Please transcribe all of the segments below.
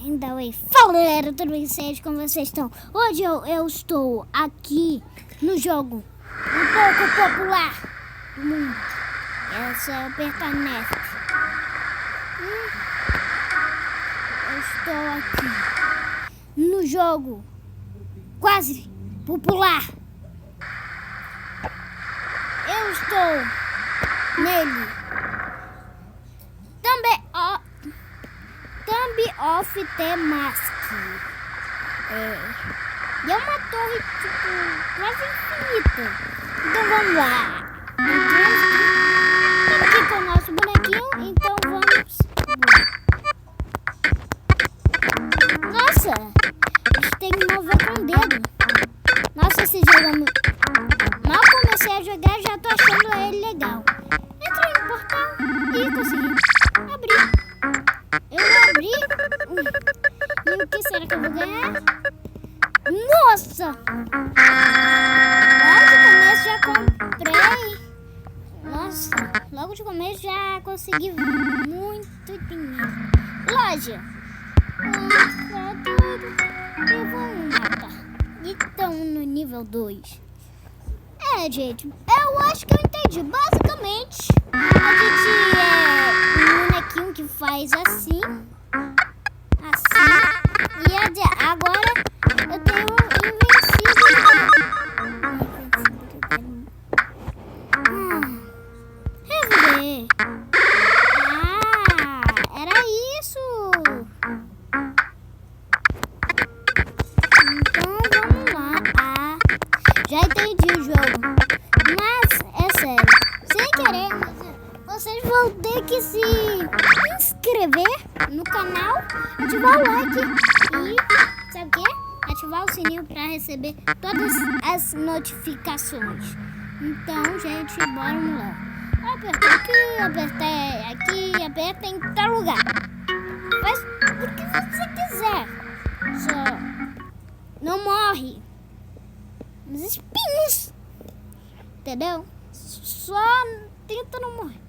Então, fala galera, tudo bem? Sério, como vocês estão? Hoje eu estou aqui no jogo um pouco popular do mundo. Essa é o Pertanest. Eu estou aqui no jogo quase popular. Eu estou nele. Também, ó. Thumb of the Mask. E é uma torre, tipo, quase infinita. Então vamos lá. Estamos aqui com o nosso bonequinho, então vamos. Nossa, a gente tem que mover com o dedo. Nossa, esse jogo é muito... Mal comecei a jogar, já tô achando ele legal. Entrei no portal e consegui abrir. Eu abri. E o que será que eu vou ganhar? Nossa! Logo de começo já comprei. Nossa, logo de começo já consegui muito dinheiro. Loja. Eu vou matar. Então no nível 2. Gente, eu acho que eu entendi. Basicamente, a gente é um bonequinho que faz assim. Assim. E agora eu tenho invencível. Rever. Era isso. Então vamos lá. Já entendi o jogo. Mas é sério. Sem querer, vocês vão ter que se inscrever no canal, ativar o like e, sabe o que? Ativar o sininho para receber todas as notificações. Então, gente, bora lá. Aperta aqui, aperta em tal lugar. Faz o que você quiser. Só não morre nos espinhos. Entendeu? Só tenta não morrer.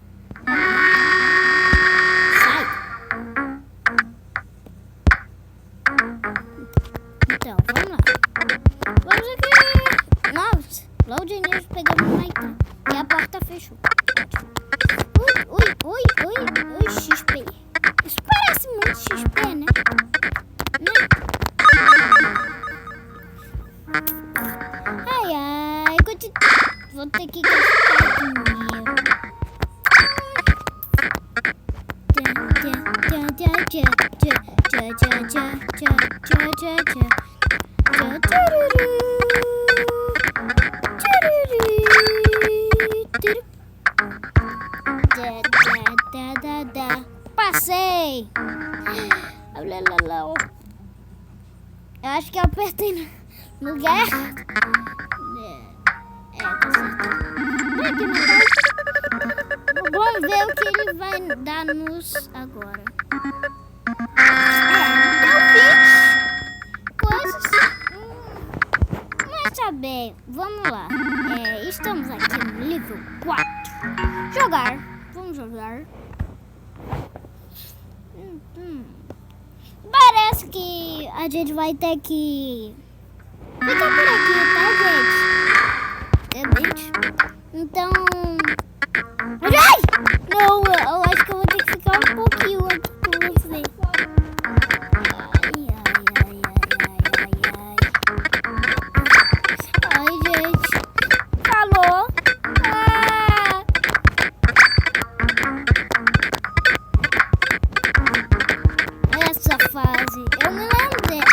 Sai. Então, vamos lá. Vamos aqui. Nossa, load news pegamos uma então. E a porta fechou. Ui, XP. Isso parece muito XP, né? Ai, vou ter que gastar dinheiro. Passei. Eu acho que eu apertei no lugar. Tá certo. Vamos ver o que ele vai dar-nos agora. Deu 20 coisas. Mas tá bem, vamos lá. Estamos aqui no nível 4. Jogar. Vamos jogar. Parece que a gente vai ter que ficar por aqui, tá, gente? Então... Ai! Não, eu acho que eu vou ter que ficar um pouquinho aqui com você. Ai, gente. Falou. Essa fase, eu me lembro dela.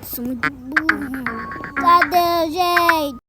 Sou muito